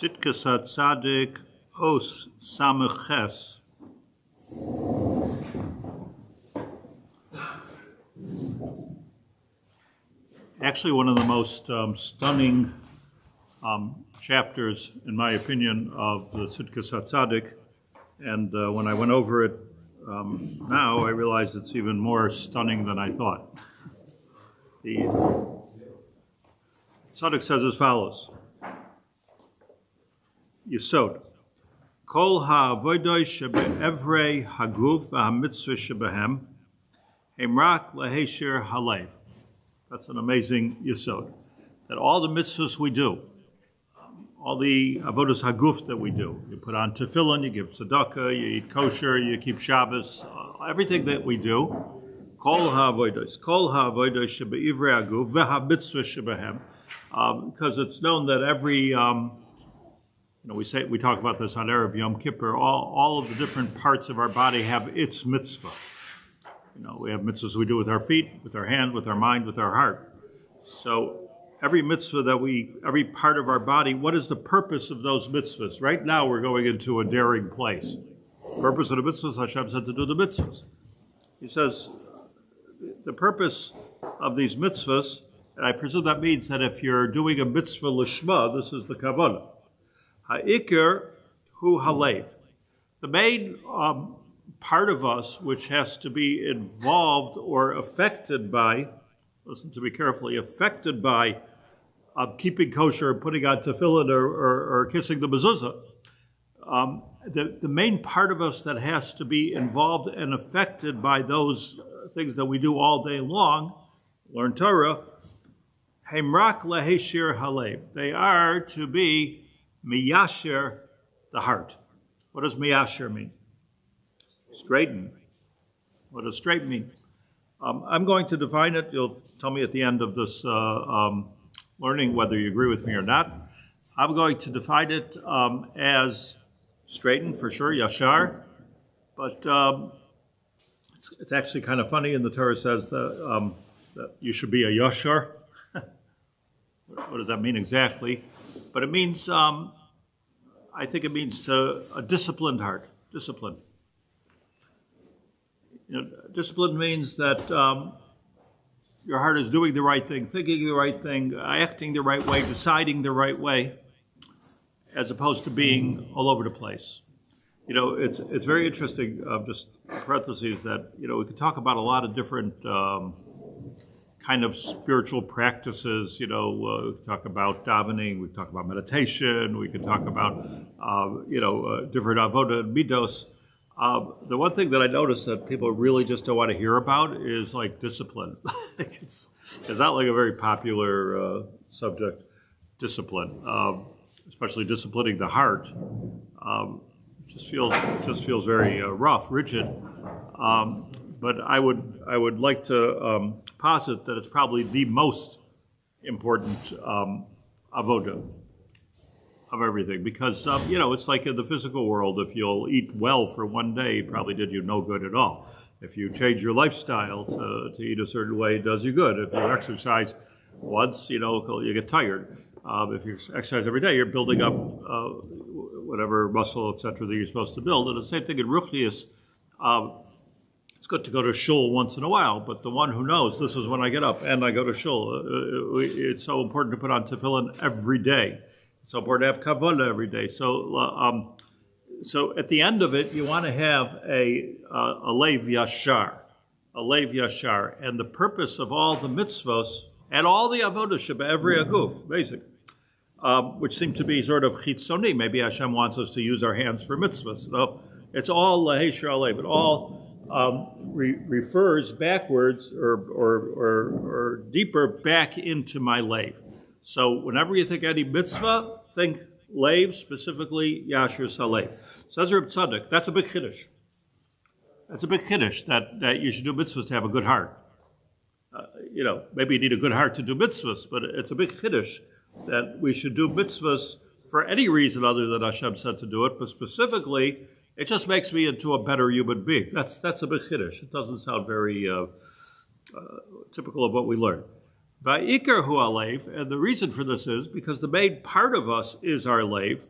Tzidkas Hatzadik Os Sameches. Actually, one of the most stunning chapters, in my opinion, of the Tzidkas Hatzadik. And when I went over it now, I realize it's even more stunning than I thought. The Tzadok says as follows: Yesod, Kol ha'avodah shebe'evrei haguf v'hamitzvah shebehem hem rak leheshir halev. That's an amazing yesod. That all the mitzvahs we do, all the avodas haguf that we do, you put on tefillin, you give tzedakah, you eat kosher, you keep Shabbos, everything that we do, kol ha'avodah shebe'evrei haguf v'hamitzvah shebehem, because it's known that every we talk about this on Erev Yom Kippur. All of the different parts of our body have its mitzvah. We have mitzvahs we do with our feet, with our hand, with our mind, with our heart. So every mitzvah every part of our body, what is the purpose of those mitzvahs? Right now we're going into a daring place. The purpose of the mitzvahs, Hashem said to do the mitzvahs. He says, the purpose of these mitzvahs, and I presume that means that if you're doing a mitzvah lishma, this is the kavanah. Ha'ikar hu halev. The main part of us which has to be involved or affected by, listen to me carefully, affected by keeping kosher, or putting on tefillin, or kissing the mezuzah, the main part of us that has to be involved and affected by those things that we do all day long, learn Torah, hemrak leheshir halev. They are to be miyasher, the heart. What does miyasher mean? Straighten. What does straighten mean? I'm going to define it. You'll tell me at the end of this learning whether you agree with me or not. I'm going to define it as straighten, for sure, yashar. But it's actually kind of funny, and the Torah says that you should be a yashar. What does that mean exactly? But it means, I think it means a disciplined heart. Discipline. Discipline means that your heart is doing the right thing, thinking the right thing, acting the right way, deciding the right way, as opposed to being all over the place. It's very interesting, just parentheses, that, we could talk about a lot of different kind of spiritual practices. We could talk about davening, we could talk about meditation, we could talk about, different avodah and midos. The one thing that I noticed that people really just don't want to hear about is like discipline. it's not like a very popular subject, discipline, especially disciplining the heart. It just feels very rough, rigid. But I would like to posit that it's probably the most important avodah of everything, because it's like in the physical world. If you'll eat well for one day, it probably did you no good at all. If you change your lifestyle to eat a certain way, it does you good. If you exercise once, you get tired. If you exercise every day, you're building up whatever muscle, etc., that you're supposed to build. And the same thing in Ruchnius. It's good to go to shul once in a while, but the one who knows, this is when I get up and I go to shul. It's so important to put on tefillin every day. It's so important to have kavanah every day. So at the end of it, you want to have a leyv yashar, and the purpose of all the mitzvos and all the avodah shebe'evrei haguf, basically, which seem to be sort of chitzoni. Maybe Hashem wants us to use our hands for mitzvahs. So it's all leheshir halev, but all refers backwards or deeper back into my leyv. So whenever you think any mitzvah, think leyv, specifically yashir halev. Says Reb Tzadok, that's a big chiddush. That's a big chiddush that you should do mitzvahs to have a good heart. Maybe you need a good heart to do mitzvahs, but it's a big chiddush that we should do mitzvahs for any reason other than Hashem said to do it, but specifically, it just makes me into a better human being. That's a big chiddush. It doesn't sound very typical of what we learn. Va'ikar hu alev, and the reason for this is because the main part of us is our lave.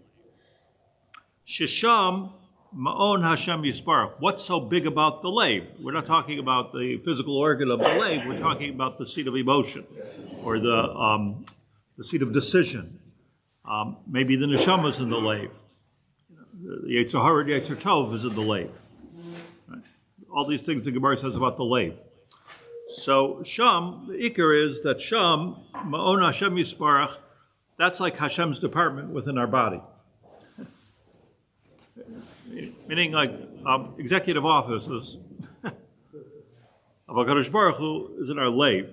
Shisham ma'on Hashem yisparach. What's so big about the lave? We're not talking about the physical organ of the lave. We're talking about the seat of emotion, or the seat of decision. Maybe the neshama is in the lave. The Yetzer Hara, the Yetzer Tov is in the lave. Right? All these things the Gemara says about the lave. So Sham, the ikar is that Sham, Ma'on Hashem Yisparach, that's like Hashem's department within our body. Meaning like executive offices of HaKadosh Baruch Hu is in our lave.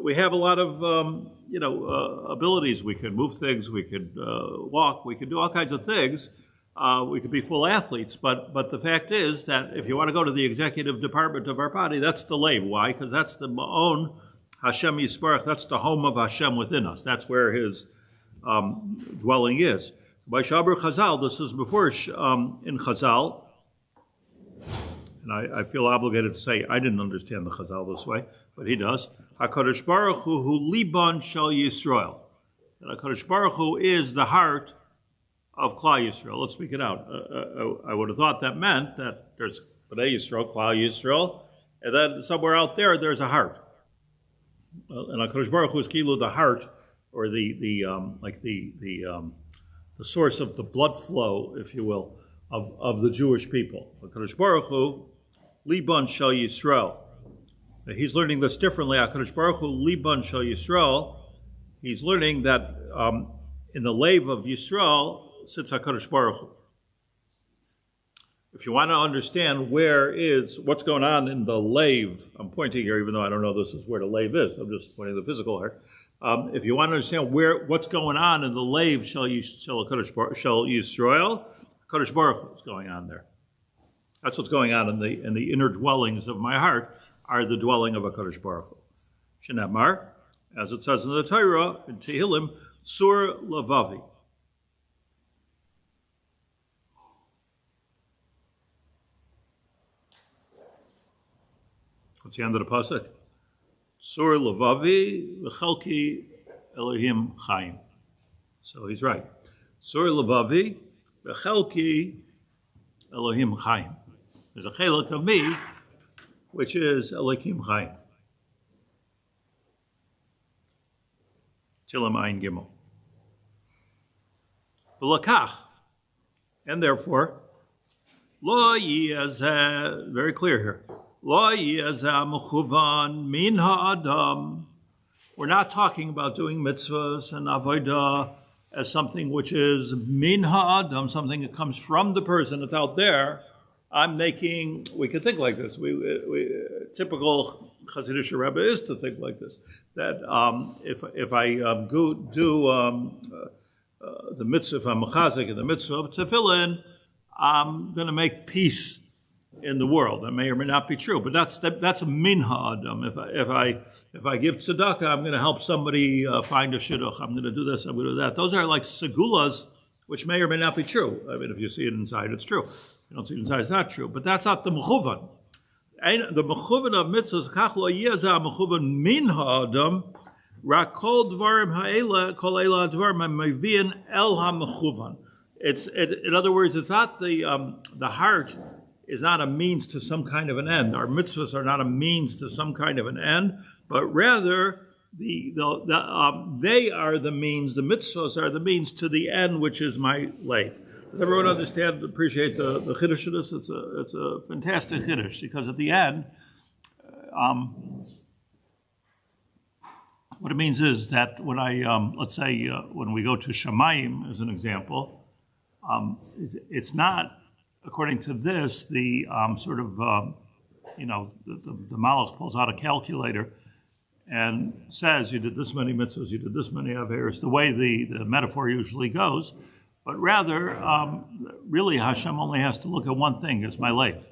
We have a lot of abilities. We can move things, we could walk, we could do all kinds of things. We could be full athletes, but the fact is that if you want to go to the executive department of our body, that's the lave. Why? Because that's the Ma'on Hashem Yisparach, that's the home of Hashem within us. That's where his dwelling is. By Shaber Chazal, this is before in Chazal, and I feel obligated to say I didn't understand the Chazal this way, but he does. HaKadosh Baruch Hu liban shel Yisrael. And HaKadosh Baruch Hu is the heart of Klal Yisrael. Let's speak it out. I would have thought that meant that there's Bnei Yisrael, Klal Yisrael, and then somewhere out there, there's a heart. And HaKadosh Baruch Hu is Kilu, the heart, or the source of the blood flow, if you will, of the Jewish people. HaKadosh Baruch Hu, liban shel Yisrael. He's learning this differently. HaKadosh Baruch Hu, liban shel Yisrael. He's learning that in the lave of Yisrael sits HaKadosh Baruch Hu. If you want to understand what's going on in the lave, I'm pointing here, even though I don't know this is where the lave is. I'm just pointing the physical here. If you want to understand what's going on in the lave, shel Yisrael, HaKadosh Baruch Hu is going on there. That's what's going on in the inner dwellings of my heart, are the dwelling of HaKadosh Baruch Hu. Shenamar, as it says in the Torah, in Tehillim, Sur Lavavi. What's the end of the pasuk? Sur Lavavi v'chelki Elohim Chaim. So he's right. Sur Lavavi v'chelki Elohim Chaim. There's a chelik of me, which is Elohim Chaim. Tilim Ayin Gimel. V'lakach, and therefore, lo yiyazeh, very clear here. Lo yiyazeh mechuvan min ha'adam. We're not talking about doing mitzvahs and avodah as something which is min ha'adam, something that comes from the person that's out there. We could think like this. Typical Hasidic Rebbe is to think like this. That if I do the mitzvah, if I'm mechazik in the mitzvah of tefillin, I'm going to make peace in the world. That may or may not be true, but that's a min ha'adam. If I give tzedakah, I'm going to help somebody find a shidduch. I'm going to do this. I'm going to do that. Those are like segulas, which may or may not be true. I mean, if you see it inside, it's true. You don't see it inside, it's not true. But that's not the mechuvan. The mechuvan of mitzvahs, kach lo yezah mechuvan min ha'adam, rak kol dvarim ha'ela, kol ela dvarim ha'mevi'in el ha'mechuvan. In other words, it's not the heart is not a means to some kind of an end. Our mitzvahs are not a means to some kind of an end, but rather they are the means. The mitzvahs are the means to the end, which is my life. Does everyone understand, appreciate the chiddush of this? It's a fantastic chiddush, because at the end, what it means is that when let's say when we go to Shamayim, as an example, it's not, according to this, the the Malach pulls out a calculator and says, you did this many mitzvahs, you did this many averos, the way the metaphor usually goes. But rather, really, Hashem only has to look at one thing: it's my life.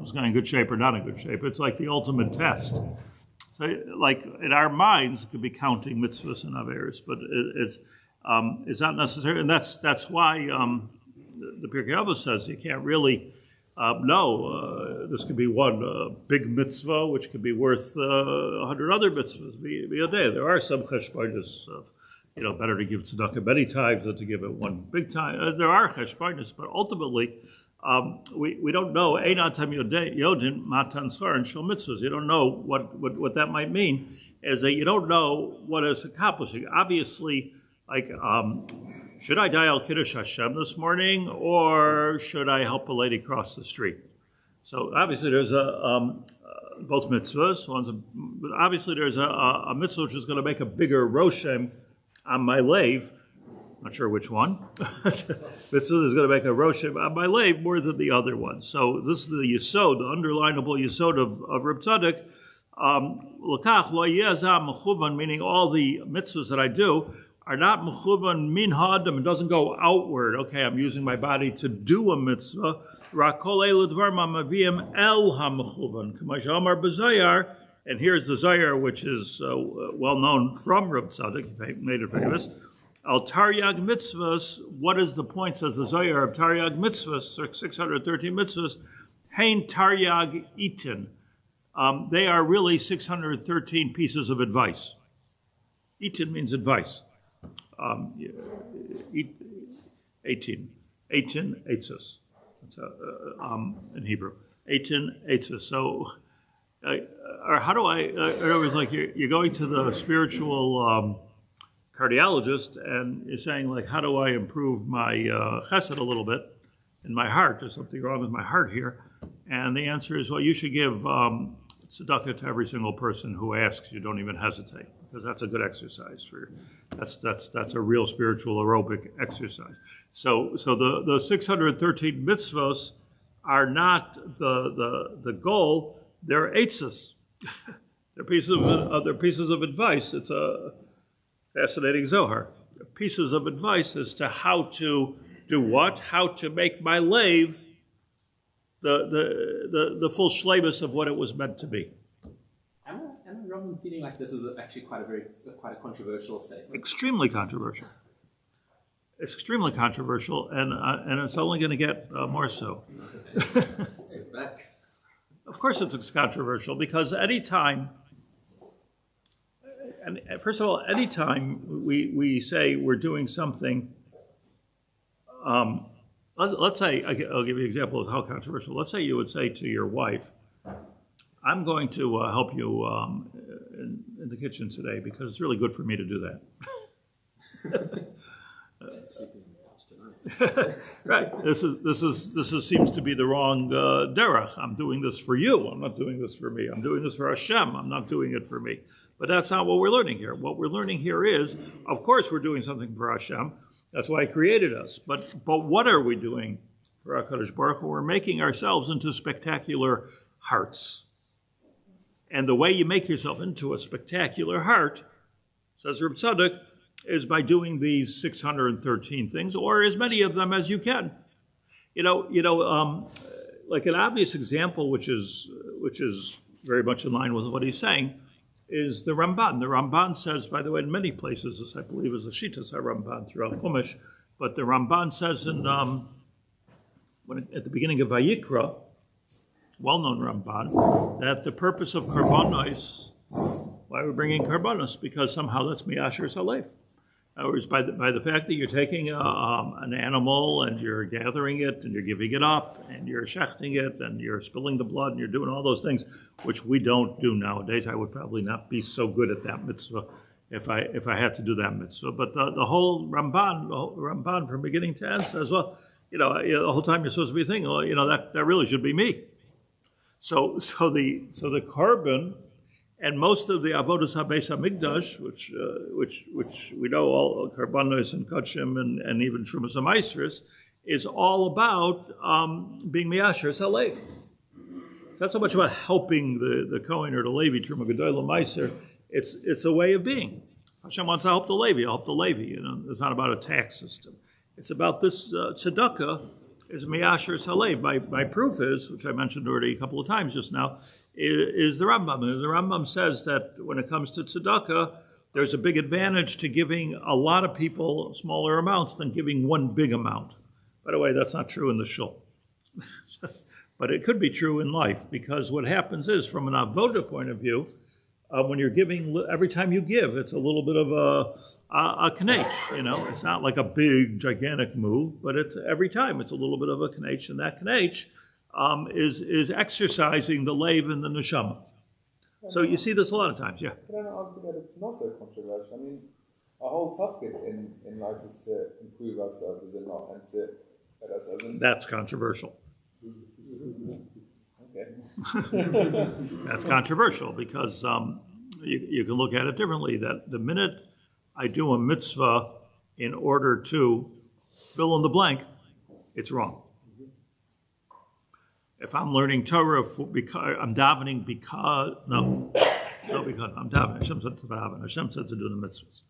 It's going in good shape or not in good shape. It's like the ultimate test. So, like in our minds, it could be counting mitzvahs and averos, but it's not necessary, and that's why the Pirkei Avos says you can't really No, this could be one big mitzvah, which could be worth 100 other mitzvahs be a day. There are some cheshbonis of, better to give tzedakah many times than to give it one big time. There are cheshbonis, but ultimately, we don't know. Einan tam yodin matan schar and shel mitzvahs. You don't know what that might mean. Is that you don't know what it's accomplishing. Obviously, like, should I die al kiddush Hashem this morning, or should I help a lady cross the street? So obviously, there's both mitzvahs. But obviously, there's a mitzvah which is going to make a bigger roshem on my leyv. Not sure which one. Mitzvah is going to make a roshem on my leyv more than the other one. So this is the yesod, the underlinable yesod of Reb Tzadok. L'kach lo yezah mechuvan, meaning all the mitzvahs that I do are not mechuvan min ha'adam. It doesn't go outward. Okay, I'm using my body to do a mitzvah. Rak kol elu dvar ma'maviyim el ha'mechuvan. K'ma she'amar b'zayar, and here's the Zayar, which is well known from Reb Tzadok, if I made it famous. Al taryag mitzvahs. What is the point? Says the Zayar of taryag mitzvahs, 613 mitzvahs. Hein taryag itin. They are really 613 pieces of advice. Itin means advice. 18 eitzos. That's in Hebrew. 18 eitzos. So, or how do it was like you're going to the spiritual cardiologist and you're saying, like, how do I improve my chesed a little bit in my heart? There's something wrong with my heart here. And the answer is, well, you should give tzedakah to every single person who asks. You don't even hesitate, because that's a good exercise that's a real spiritual aerobic exercise. So the 613 mitzvos are not the goal. They're eitzos. They're pieces of advice. It's a fascinating Zohar. Pieces of advice as to how to do what, how to make my leyv the full shlemus of what it was meant to be. Am I wrong in feeling like this is actually quite a controversial statement? Extremely controversial. Extremely controversial, and it's only going to get more so. Sit back. Of course, it's controversial because anytime, and first of all, anytime we say we're doing something. Let's say, I'll give you an example of how controversial. Let's say you would say to your wife, I'm going to help you in the kitchen today because it's really good for me to do that. Right. This seems to be the wrong derech. I'm doing this for you. I'm not doing this for me. I'm doing this for Hashem. I'm not doing it for me. But that's not what we're learning here. What we're learning here is, of course, we're doing something for Hashem. That's why He created us. But what are we doing for HaKadosh Baruch Hu? We're making ourselves into spectacular hearts. And the way you make yourself into a spectacular heart, says Reb Tzadok, is by doing these 613 things, or as many of them as you can. Like an obvious example, which is very much in line with what he's saying, is the Ramban. The Ramban says, by the way, in many places, this I believe is a Shittas HaRamban throughout Chumash, but the Ramban says at the beginning of Vayikra, well-known Ramban, that the purpose of karbanos, why we're bringing karbanos, because somehow that's miyasher salev. In other words, by the fact that you're taking an animal and you're gathering it and you're giving it up and you're shechting it and you're spilling the blood and you're doing all those things, which we don't do nowadays. I would probably not be so good at that mitzvah if I had to do that mitzvah. But the whole Ramban from beginning to end says, well, the whole time you're supposed to be thinking, well, that really should be me. So the korban. And most of the avodas habeis hamikdash, which we know all karbanos and kachim and even trumas ha'maisros, is all about being miyasher salev. It's not so much about helping the Kohen or the Levi, truma gedolah meiser. It's a way of being. Hashem wants to help the Levi. I'll help the Levi. It's not about a tax system. It's about this tzedakah is miyasher salev. My proof is, which I mentioned already a couple of times just now, is the Rambam. And the Rambam says that when it comes to tzedakah, there's a big advantage to giving a lot of people smaller amounts than giving one big amount. By the way, that's not true in the shul. But it could be true in life, because what happens is, from an avoda point of view, when you're giving, every time you give, it's a little bit of a knetch, you know. It's not like a big, gigantic move, but it's every time it's a little bit of a knetch, and that knetch is exercising the leyv and the neshama. So you see this a lot of times, yeah. But I don't argue that it's not so controversial. I mean, our whole topic in life is to improve ourselves, is it not? And to let ourselves in. That's controversial. Okay. That's controversial because you can look at it differently. That the minute I do a mitzvah in order to fill in the blank, it's wrong. If I'm learning Torah because I'm davening because because I'm davening. Hashem said to daven. Hashem said to do the mitzvahs.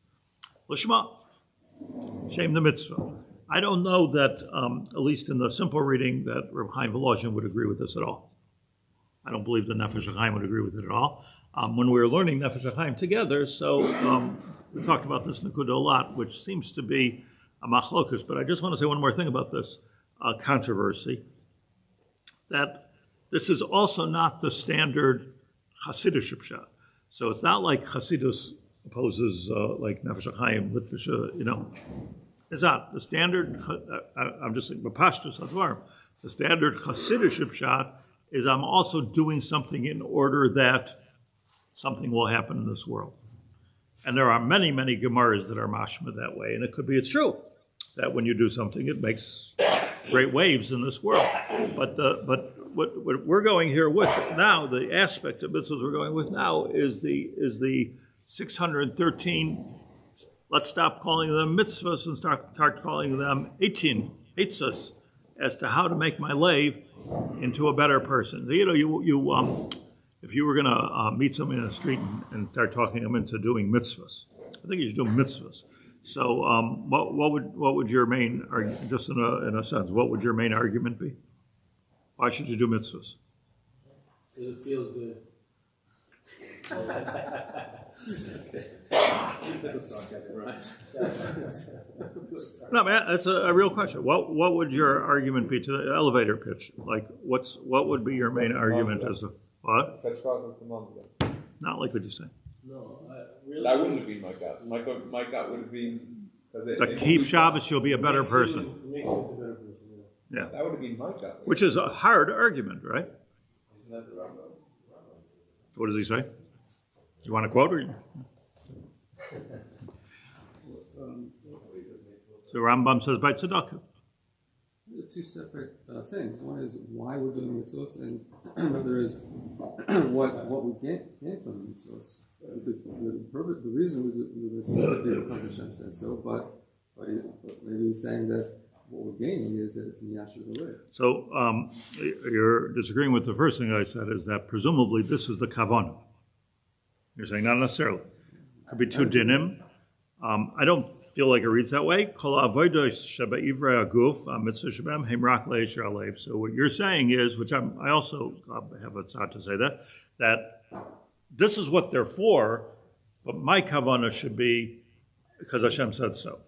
Lishma, shame the mitzvah. I don't know that, at least in the simple reading, that Reb Chaim Volozhin would agree with this at all. I don't believe that Nefesh HaChaim would agree with it at all. When we were learning Nefesh HaChaim together, so we talked about this Nekuda a lot, which seems to be a machlokus. But I just want to say one more thing about this controversy, that this is also not the standard Hasidic shot. So it's not like Hasidus opposes like Nefesh HaChaim, Litvish, you know. It's not. The standard, I'm just saying, the standard Hasidic shot is I'm also doing something in order that something will happen in this world. And there are many, many Gemaras that are mashma that way. And it could be it's true that when you do something, it makes great waves in this world. But what we're going here with now, the aspect of mitzvahs we're going with now is the 613. Let's stop calling them mitzvahs and start calling them 18 eitzas as to how to make my leyv into a better person. You know, if you were going to meet somebody in the street and start talking them into doing mitzvahs, I think you should do mitzvahs. So, what would your main argument, just in a sense, what would your main argument be? Why should you do mitzvahs? Because it feels good. No, man, that's a real question. What would your argument be to the elevator pitch? Like, what would be your main argument as to what? Not like what you say. No, really. That wouldn't have been my gut. My gut would have been That keep Shabbos, you'll be a better person. It makes you into a better person. Yeah. That would have been my gut. Which is a hard argument, right? Isn't that the Rambam? What does he say? You want to quote or? So Rambam says by tzedakah. They're two separate things. One is why we're doing mitzvahs, and another is what we get from the mitzvahs. The reason we do mitzvahs is because Hashem said so, but maybe he's saying that what we're gaining is that it's miyasher the way. So you're disagreeing with the first thing I said, is that presumably this is the kavanah. You're saying not necessarily. Could be two dinim. I don't feel like it reads that way. So what you're saying is, which I also have a tzad to say that this is what they're for, but my kavanah should be because Hashem said so.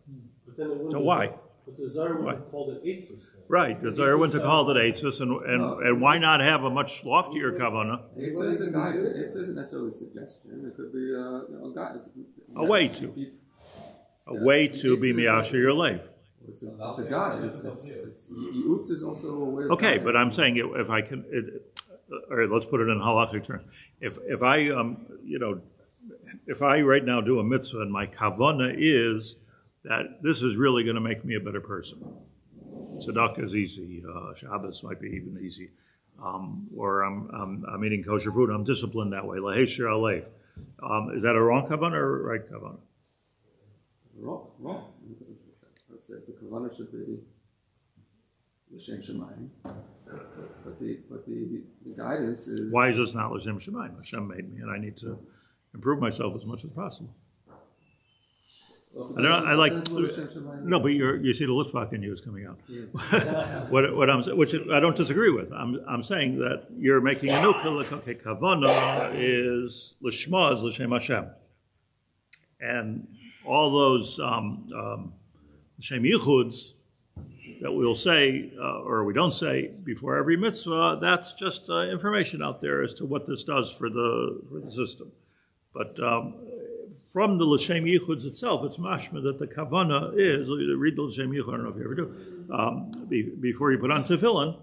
So why? But the Zohar would have called it eitzos. Right, the Zohar went to call it eitzos, and why not have a much loftier kavanah? Eitzos is a guide. Eitzos isn't necessarily a suggestion. It could be a guide. A way to. A way to be miyasher your life. It's a guide. Yiutz is also a way of Okay, guiding. but I'm saying if I can, all right, let's put it in halachic terms. If I right now do a mitzvah and my kavanah is that this is really going to make me a better person. Tzadok is easy. Shabbos might be even easy. Or I'm eating kosher food. I'm disciplined that way. Lahesher alev. Is that a wrong kavanah or a right kavanah? Wrong. Let's say the kavanah should be l'shem shemayim, but the guidance is. Why is this not l'shem shemayim? Hashem made me, and I need to improve myself as much as possible. I don't know. I like no, but you see the litvak in you is coming out. Yeah. what I'm which I don't disagree with. I'm saying that you're making a new chiluk. Okay, kavanah is l'shma is l'shem Hashem, and all those l'shem yichuds that we'll say or we don't say before every mitzvah, that's just information out there as to what this does for the system. But from the L'Shem Yichuds itself, it's mashma that the kavana is, read the L'Shem Yichud, I don't know if you ever do, before you put on tefillin.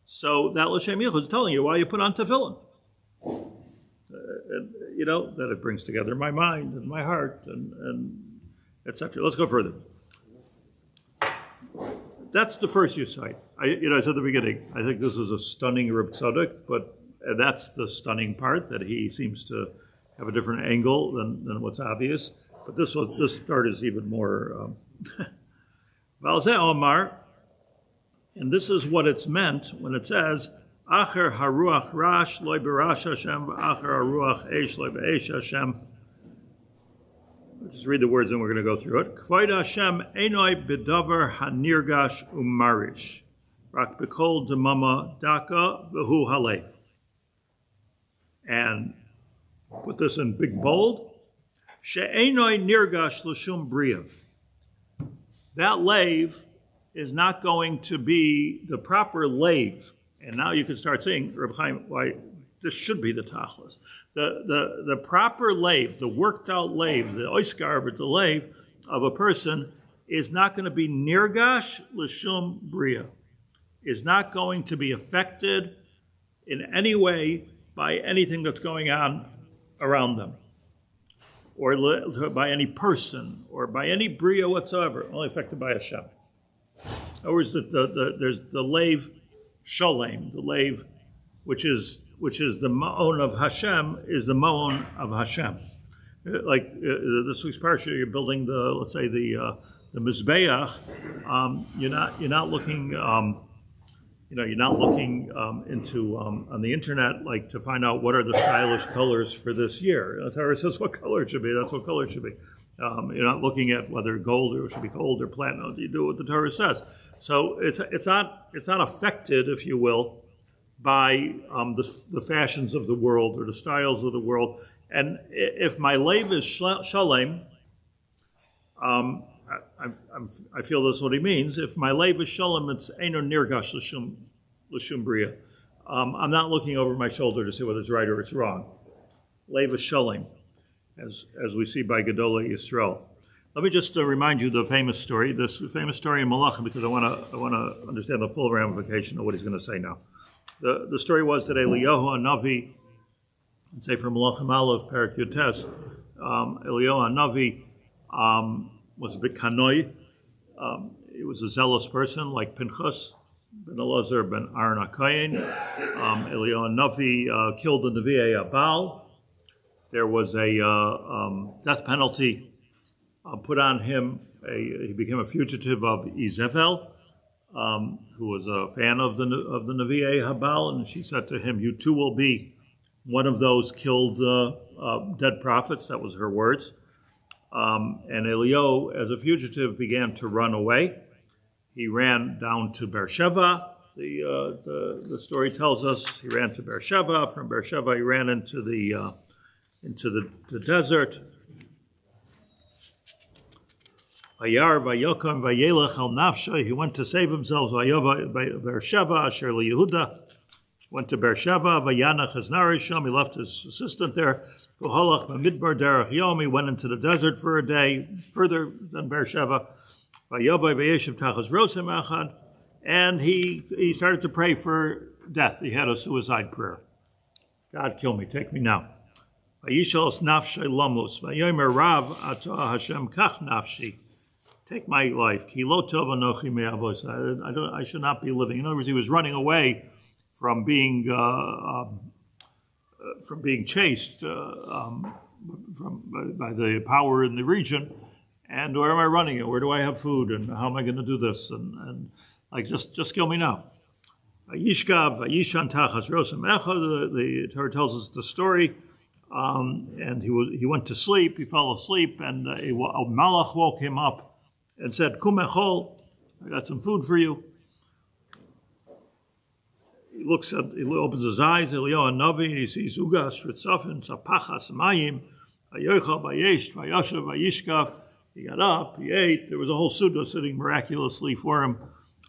So that L'Shem Yichud is telling you why you put on tefillin. That it brings together my mind and my heart and etc. Let's go further. That's the first use site. I said at the beginning, I think this is a stunning Reb Tzadok, but that's the stunning part, that he seems to have a different angle than what's obvious. But this part is even more. Valzeh Omar, and this is what it's meant when it says, Acher haruach rash loy berash Hashem, acher haruach eish loy be'esh Hashem. Just read the words and we're going to go through it. Kvoid Hashem enoi bedavar hanirgash umarish, rak bekol demama daka v'hu halev. And put this in big bold. She'enoi nirgash l'shum bria. That lave is not going to be the proper lave. And now you can start saying, Reb Chaim, why this should be the tachlis. The proper lave, the worked out lave, the oiskar, but the lave of a person is not going to be nirgash l'shum bria, is not going to be affected in any way by anything that's going on around them, or by any person, or by any bria whatsoever, only affected by Hashem. In other words, there's the lave sholem, the lave which is the ma'on of Hashem, is the ma'on of Hashem. Like this week's parsha, you're building the mizbeach. You're not looking into on the internet like to find out what are the stylish colors for this year. The Torah says what color it should be. That's what color it should be. You're not looking at whether gold or should be gold or platinum. You do what the Torah says. So it's not affected, if you will, by the fashions of the world or the styles of the world. And if my lave is shalem, I feel that's what he means. If my lave is shalem, it's eino nirgash l'shum bria. I'm not looking over my shoulder to see whether it's right or it's wrong. Lave is shalem, as we see by Gedolei Yisrael. Let me just remind you the famous story. This famous story in Malachim, because I want to understand the full ramification of what he's going to say now. The story was that Eliyahu Hanavi, let's say from Malachim Aleph, Perek Yotes, Eliyahu Hanavi was a bit kanoi. He was a zealous person like Pinchas ben Elazar ben Aaron HaKohen. Eliyahu Hanavi killed the Nevi'ei Abal. There was a death penalty put on him. He became a fugitive of Izebel, who was a fan of the Nevi'ei Habal, and she said to him, "You too will be one of those killed dead prophets." That was her words. And Eliyahu, as a fugitive, began to run away. He ran down to Beersheba. The story tells us he ran to Beersheba. From Beersheba, he ran into the desert. Vayar vayokom vayelech al nafsho. He went to save himself. Vayova Beersheba asher Yehuda. Went to Beersheba. Vayanach haznarisham. He left his assistant there. V'holach b'midbar derech yom. He went into the desert for a day, further than Beersheba. Vayova vayeshiv tachas rosim achad. And he started to pray for death. He had a suicide prayer. God, kill me. Take me now. Vayishos nafshay lamus. Vayomer Rav ata Hashem kach nafshi. Take my life. Ki lo tov anochi me'avos. I should not be living. In other words, he was running away from being chased by the power in the region. And where am I running? Where do I have food? And how am I going to do this? And like, just kill me now. Vayishkav vayishan tachas rosem echa. The Torah tells us the story. And he went to sleep. He fell asleep, and a malach woke him up and said, "Kum echol, I got some food for you." He opens his eyes. Eliyahu Hanavi, he sees ugas ritzafin sapachas mayim, vayochal vayesh vayashav vayishkav. He got up. He ate. There was a whole suda sitting miraculously for him.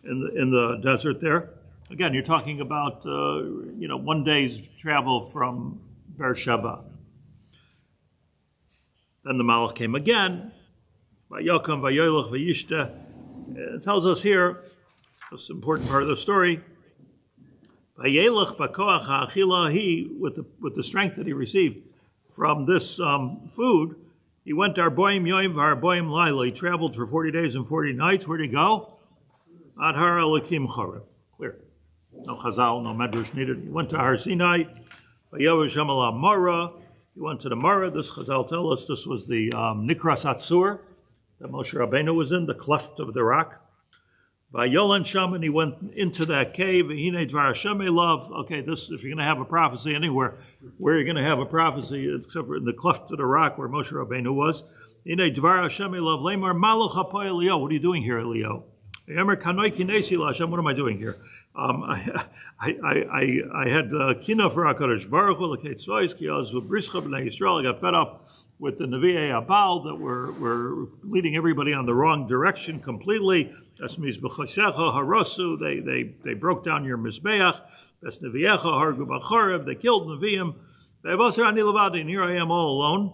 in the desert there. Again, you're talking about 1 day's travel from Beersheba. Then the Malach came again. Vayakam vayolach vayishta. It tells us here, this important part of the story. Vayelach bakoach ha'achila, he with the strength that he received from this food, he went to Arboim Yoim v'Arboim Laila. He traveled for 40 days and 40 nights. Where'd he go? Ad Har Elokim Chorev. Clear. No Chazal, no Medrash needed. He went to Har Sinai. Vayover Shemala Mara. He went to the Mara. This Chazal tell us this was the Nikras Atzur that Moshe Rabbeinu was in, the cleft of the rock. Vayolan Sham, and he went into that cave. Hine Dvar Hashem Elav. Okay, this, if you're going to have a prophecy anywhere, where you're going to have a prophecy, except for in the cleft of the rock where Moshe Rabbeinu was. Hine Dvar Hashem Elav. Lemar Malach HaPoy Elio. What are you doing here, Elio? What am I doing here? I had kina for HaKadosh Baruch Hu, l'keitzvayis, ki az v'brischa b'nei Yisrael. I got fed up with the Nevi'ei Abal that were leading everybody on the wrong direction completely. That's mizbechasecha harasu. They broke down your mizbeach. That's Nevi'echa hargu b'chorev. They killed Nevi'im. Ve'avasar ani levadi. And here I am all alone,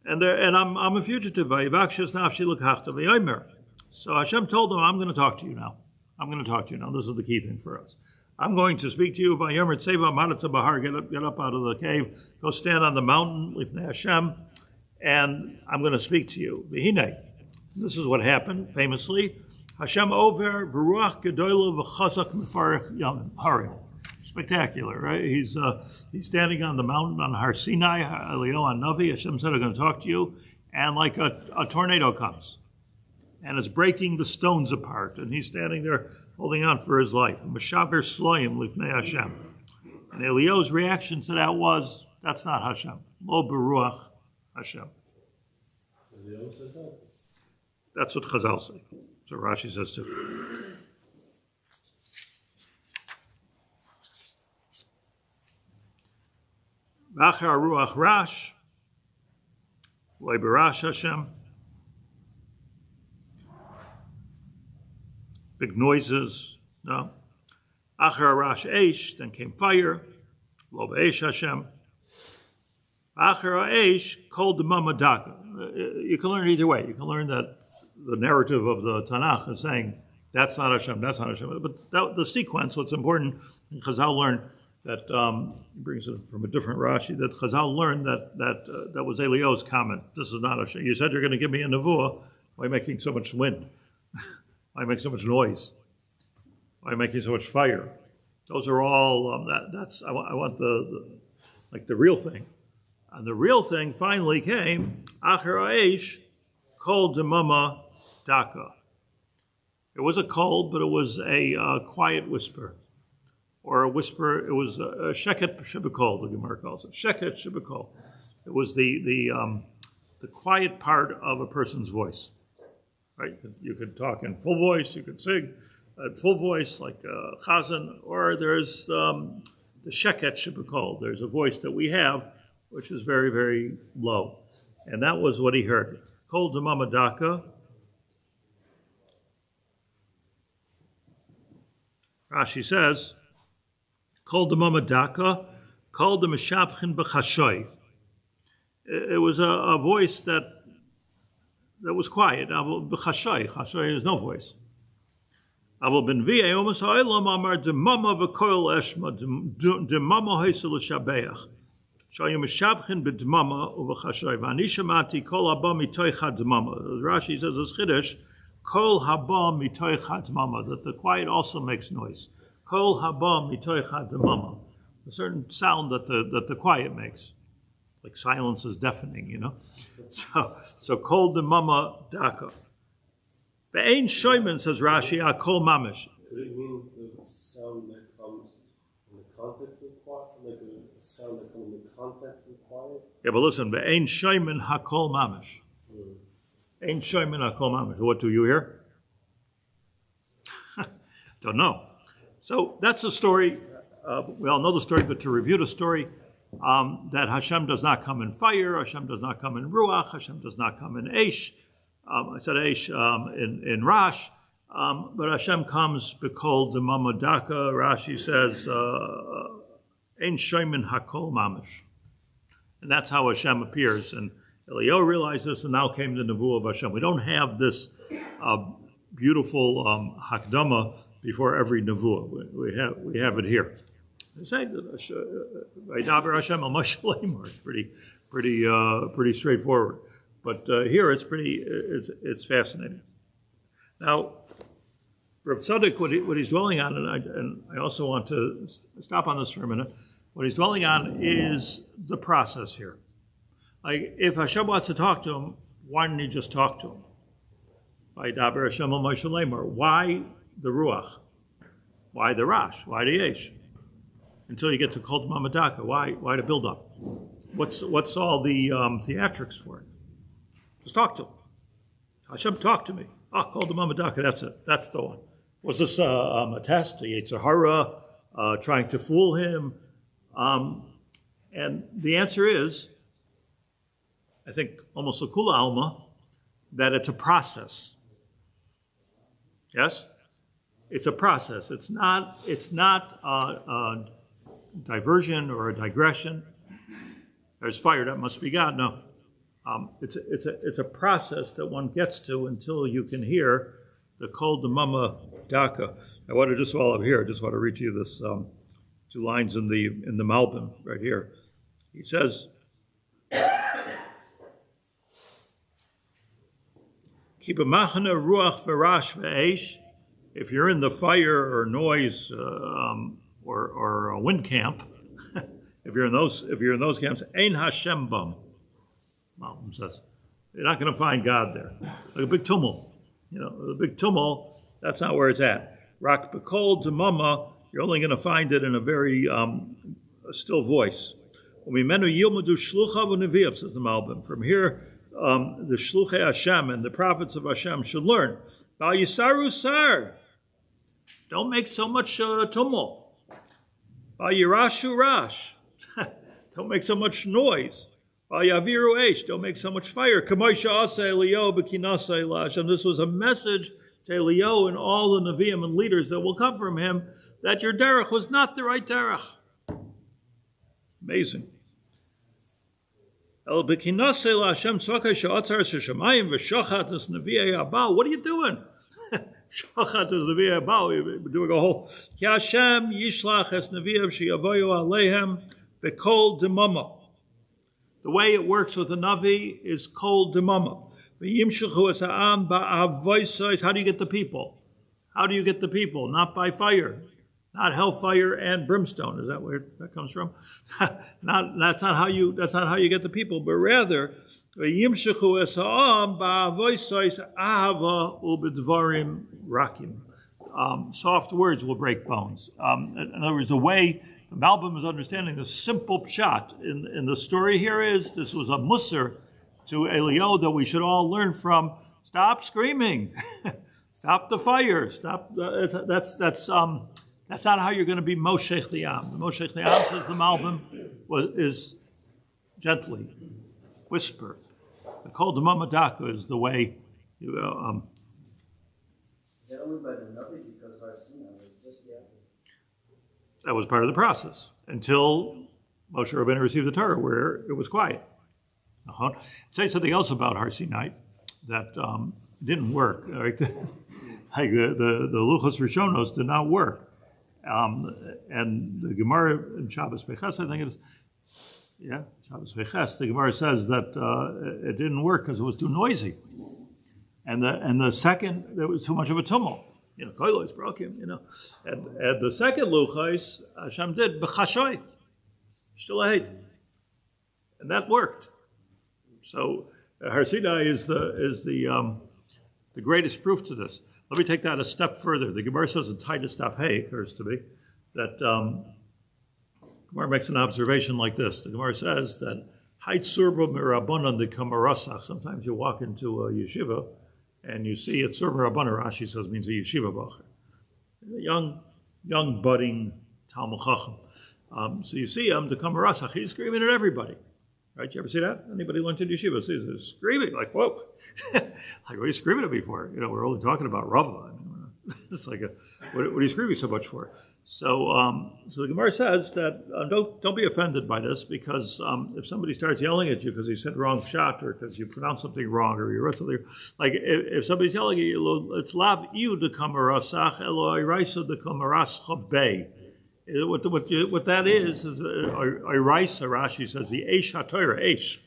and I'm a fugitive. Vayivakshas nafshi l'kachta v'yomer. So Hashem told them, I'm going to talk to you now. I'm going to talk to you now. This is the key thing for us. I'm going to speak to you. Vayomer tzeva marata bahar. Get up out of the cave. Go stand on the mountain, lifnei Hashem, and I'm going to speak to you. V'hinei. This is what happened, famously. Hashem over v'ruach gedolah v'chazak mefarech harim. Spectacular, right? He's standing on the mountain on Har Sinai, Elio on Navi. Hashem said, I'm going to talk to you. And like a tornado comes. And it's breaking the stones apart, and he's standing there holding on for his life. Meshaber Sloim lifnei Hashem. And Elio's reaction to that was, that's not Hashem. Lo beruach Hashem. That's what Chazal say. So Rashi says too. V'achar ruach rash, lo berash Hashem. Big noises, no. Achar Rash Eish, then came fire. Lo Eish Hashem. Achar Eish, Kol Demama Daka. You can learn either way. You can learn that the narrative of the Tanakh is saying, that's not Hashem, that's not Hashem. But the sequence, what's important, and Chazal learned that, he brings it from a different Rashi, that Chazal learned that was Elio's comment. This is not Hashem. You said you're going to give me a nevuah. Why are you making so much wind? Why make so much noise? Why making so much fire? Those are all. I want the real thing, and the real thing finally came. Acher Aish, kol demama daka. It was a kol, but it was a quiet whisper, or a whisper. It was a sheket shibakol. The Gemara calls it sheket shibakol. It was the quiet part of a person's voice. Right? You could talk in full voice, you could sing at full voice like chazan, or there's the sheket shibakol. There's a voice that we have, which is very, very low. And that was what he heard. Kol demama daka. Rashi says, Kol demama daka, kol demeshapchin b'chashoy. It was a voice that was quiet. Chashoy is no voice. Aval ben vi eomas ha'olam amar demama v'koil eshma demama heisel shabeach. Shayim mishabchin b'demama uv'chashoy v'ani shamati kol haba mitoich ha'demama. Rashi says it's chiddush. Kol haba mitoich ha'demama, that the quiet also makes noise. Kol haba mitoich ha'demama, a certain sound that the quiet makes. Like silence is deafening, you know. So kol demama daka. Be'ein shoyman, says Rashi, kol mamish. Could it mean the sound that comes in the context of quiet, like a sound that comes in the context of quiet? Yeah, but listen, be'ein shoyman hakol mamish. Ein shoyman hakol mamish. What do you hear? Don't know. So that's the story. We all know the story, but to review the story. That Hashem does not come in fire, Hashem does not come in ruach, Hashem does not come in eish. I said eish in Rash. But Hashem comes, behold the mamadaka. Rashi says, ein shoymin hakol mamish. And that's how Hashem appears. And Eliyahu realized this, and now came the nevuah of Hashem. We don't have this beautiful hakdama before every nevuah. We have it here. They say Vaydaber Hashem al Moshe Lemor. Pretty straightforward. But here it's fascinating. Now, Rav Tzadok, what he's dwelling on, and I also want to stop on this for a minute. What he's dwelling on is the process here. Like, if Hashem wants to talk to him, why didn't he just talk to him? Vaydaber Hashem al Moshe Lemor. Why the ruach? Why the rash? Why the yesh? Until you get to Kol Mamadaka. Why the build up? What's all the theatrics for it? Just talk to him. Hashem, talk to me. Kol Mamadaka, that's it. That's the one. Was this a test, a Yetzirah, trying to fool him? And the answer is, I think almost l'kula alma, that it's a process. Yes? It's a process. It's not a diversion or a digression. There's fire, that must be God. No. It's a process that one gets to until you can hear the Kol Demama Daka. I want to just, while I'm here, I just want to read to you this two lines in the Malbim right here. He says, Ki b'machana ruach v'rash v'eish. If you're in the fire or noise or a wind camp, if you're in those camps, ein Hashem bam. Malbim says, you're not going to find God there. Like a big tumult, the big tumult. That's not where it's at. Rak b'kol demama. You're only going to find it in a very still voice. Umimenu yilmadu shluchav u'neviav, says the Malbim. From here, the shluchei Hashem and the prophets of Hashem should learn. Bal yisaru sar. Don't make so much tumult. Bal yirashu rash. Don't make so much noise. Bal yaviru eish. Don't make so much fire. Kamoisha asa Eliyahu b'kinasai la'Hashem. This was a message to Eliyahu and all the Nevi'im and leaders that will come from him, that your derech was not the right derech. Amazing. What are you doing? Shochat is Nevi'ei Abal. We're doing a whole. Ki Hashem yishlach es Nevi'av sheyavoyu aleihem bekol demama. The way it works with the Navi is kol demama. V'yimshechu es ha'am ba'avoisais. How do you get the people? How do you get the people? Not by fire. Not hellfire and brimstone. Is that where that comes from? That's not how you get the people, but rather v'yimshechu es ha'am ba'avoisais ahava u'b'dvarim rakim. Soft words will break bones. In other words, the way the Malbim is understanding the simple pshat in the story here is this was a musar to Eliyahu that we should all learn from. Stop screaming. Stop the fire. Stop. That's not how you're going to be Moshech Li'am. The Moshech Li'am, says the Malbim, is gently, whisper. The Kol Demama Daka is the way you go. Is that only by the Navi? Because Harsina was just the opposite. That was part of the process until Moshe Rabbeinu received the Torah, where it was quiet. I'll say something else about Har Sinai that didn't work. Like the Luchos Rishonos did not work. And the Gemara in Shabbos Peches, I think it is, Shabbos Peches, the Gemara says that it didn't work because it was too noisy. And the second, there was too much of a tumult. Kehillas broke him, And the second Luchos, Hashem did, B'chashoy, Shtilahid. And that worked. So Har Sinai is the greatest proof to this. Let me take that a step further. The Gemara says in Titus Daf Hey, occurs to me, that Gemara makes an observation like this. The Gemara says that Hait Surba Mirabanan de Kamarasach. Sometimes you walk into a yeshiva and you see it Surba Rabbanan, Rashi says means a yeshiva bacher. A young budding Talmud Chacham. So you see him, the Kamarasach, he's screaming at everybody. Right? You ever see that? Anybody went to yeshiva sees it screaming like, whoa. Like, what are you screaming at me for? We're only talking about Rava. It's like, what are you screaming so much for? So the Gemara says that don't be offended by this, because if somebody starts yelling at you because you said wrong shot, or because you pronounced something wrong, or you read something, like if somebody's yelling at you, it's lav iu de kamarasach elo iraisa de kamarascha bay. What that is iraisa, Rashi says, the eish ha'torah, eish.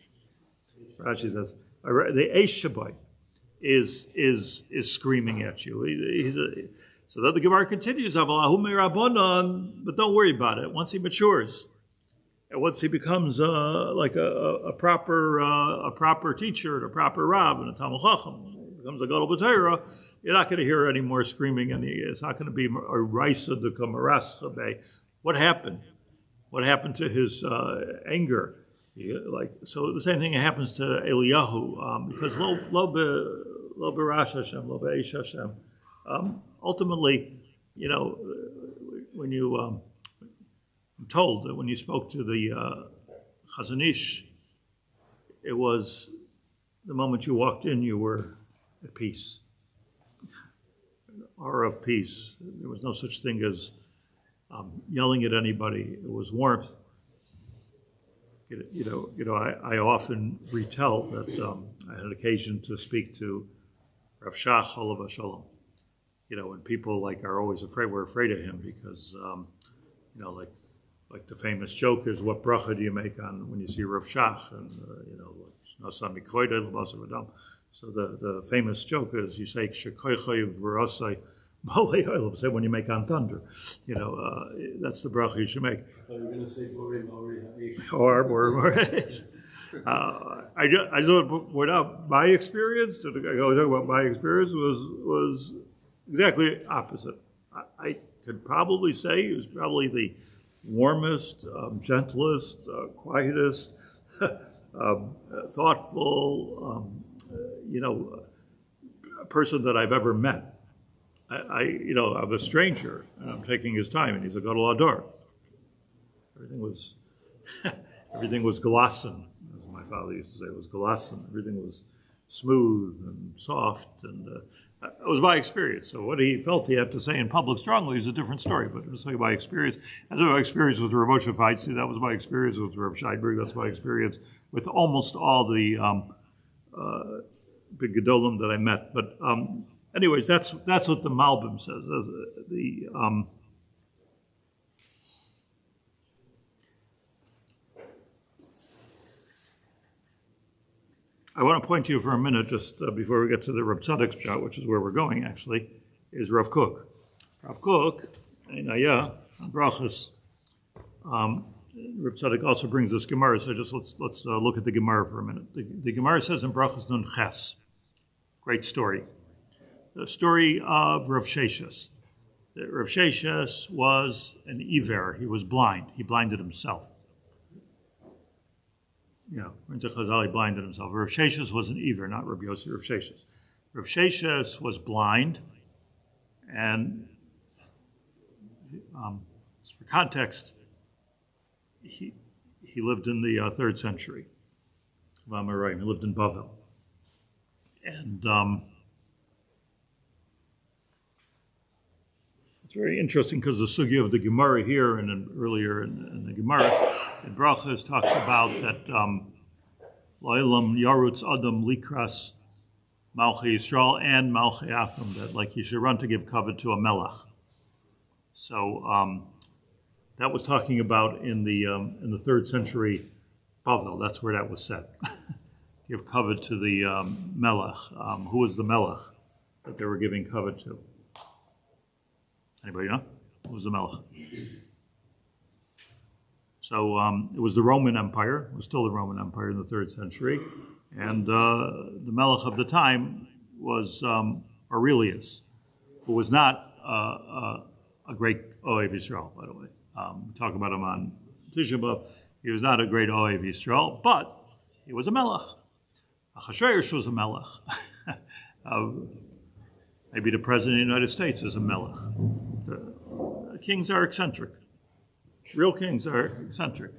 Rashi says, the eish shabai is screaming at you. So that the Gemara continues, but don't worry about it. Once he matures, and once he becomes like a proper teacher, and a proper Rav, and a Talmid Chacham, becomes a Gadol B'Torah, you're not going to hear any more screaming, and it's not going to be a Raisa de Kamarascha. What happened? What happened to his anger? So the same thing happens to Eliyahu, because lo b'Rash Hashem, lo b'Eish Hashem. Ultimately, when you, I'm told that when you spoke to the Chazon Ish, it was the moment you walked in, you were at peace, aura of peace. There was no such thing as yelling at anybody. It was warmth. I often retell that I had occasion to speak to Rav Shach Olav Shalom. When people are always afraid, we're afraid of him because, like the famous joke is, what bracha do you make on when you see Rav Shach? And, so the famous joke is, you say, say when you make on thunder. That's the bracha you should make. So you're going to say, or I just want to point out my experience. I was talking about my experience was exactly opposite. I could probably say he was probably the warmest, gentlest, quietest, thoughtful, person that I've ever met. I'm a stranger, and I'm taking his time, and he's a gadol ador. Everything was gelassen, as my father used to say. It was gelassen. Everything was smooth and soft, and it was my experience. So what he felt he had to say in public strongly is a different story, but it was like my experience. That's my experience with Rav Moshe Feinstein. That was my experience with Rav Scheidberg. That's my experience with almost all the big gedolim that I met. But anyways, that's what the Malbim says. I want to point to you for a minute, just before we get to the Reb Tzadok's shot, which is where we're going, actually, is Rav Kook. Rav Kook, Brachas. Reb Tzadok also brings this Gemara, so just let's look at the Gemara for a minute. The Gemara says in Brachas Nun Ches, great story. The story of Rav Sheshes. Rav Sheshes was an Iver. He was blind. He blinded himself. Chazal blinded himself. Rav Sheshes was an Iver, not Rabbi Yossi, Rav Sheshes. Rav Sheshes was blind, and for context, he lived in the 3rd century. He lived in Bavel. And it's very interesting because the sugya of the Gemara here and then earlier in the Gemara, in Brachas talks about that La'ilam Yarutz Adam Likras Malchei Yisrael and Malchei Akum, that you should run to give covet to a melech. So that was talking about in the 3rd century Bavel. That's where that was said. Give covet to the melech. Who was the melech that they were giving covet to? Anybody know? Who was the melech? So it was the Roman Empire. It was still the Roman Empire in the 3rd century. And the melech of the time was Aurelius, who was not a great Ohev Yisrael, by the way. We talk about him on Tisha B'Av. He was not a great Ohev Yisrael, but he was a melech. Achashverosh was a melech. Maybe the President of the United States is a melech. The kings are eccentric. Real kings are eccentric.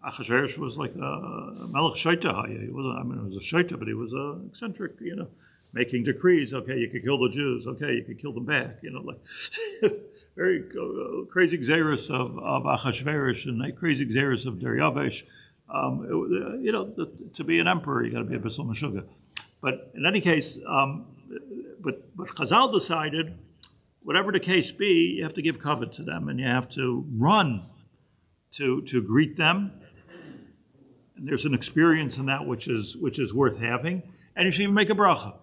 Achashverosh was like a melech shaita. He was, it was a shaita, but he was eccentric, making decrees. Okay, you could kill the Jews. Okay, you could kill them back. Like very crazy xeris of Achashverosh and crazy xeris of Daryavesh. To be an emperor, you got to be a Bissel Meshuggah. But in any case, but Chazal decided, whatever the case be, you have to give kavod to them, and you have to run to greet them. And there's an experience in that which is worth having, and you should even make a bracha.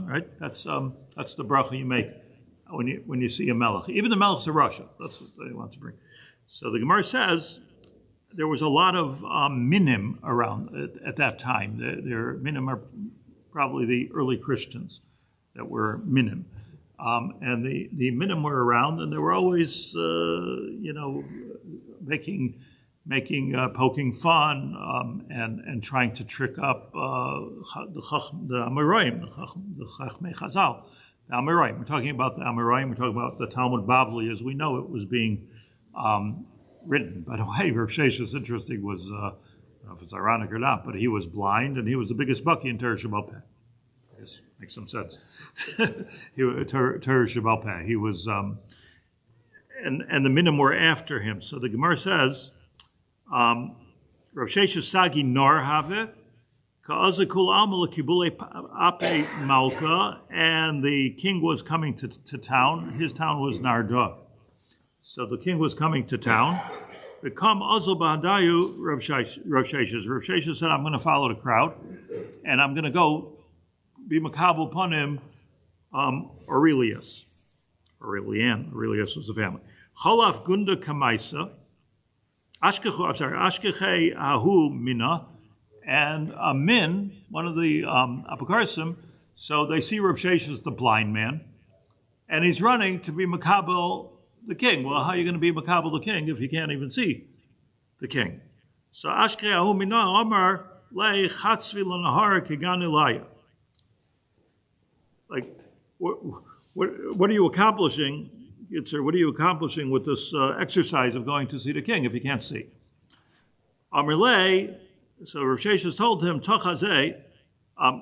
Right? That's the bracha you make when you see a melech. Even the melechs of Russia, that's what they want to bring. So the Gemara says there was a lot of minim around at that time. Their minim are probably the early Christians that were minim. And the minim were around, and they were always, poking fun and trying to trick up the Amoraim, the Chachmei Chazal. The Amoraim. We're talking about the Amoraim. We're talking about the Talmud Bavli as we know it was being written. By the way, Rav Sheshes, interesting, was, I don't know if it's ironic or not, but he was blind, and he was the biggest Bucky in Torah Shabbat Peh. I guess makes some sense. Torah Shabbat Peh. He was, and the minim were after him. So the Gemara says, Rav Sheshes Sagi Nor Have, Ka'azakul Amal Kibule Ape Malka, and the king was coming to town. His town was Narda. So the king was coming to town. V'kam Azal Ba'adayu Rav Sheshes. Rav Sheshes said, I'm going to follow the crowd, and I'm going to go be makabel upon him Aurelius. Aurelius was the family. Chalaf Gunda Kamaisa. Ashkeche Ahu Mina. And Min, one of the Apokarsim, so they see Rav Sheshes, the blind man, and he's running to be makabel the king. Well, how are you going to be makabel the king if you can't even see the king? So Ashkeche Ahu Mina Amar Le Chatzvi Lanahar Kigan Elaya. Like, what are you accomplishing? Yitzhak, what are you accomplishing with this exercise of going to see the king if you can't see? Amarle, so Rav Sheshes told him, Tochazeh,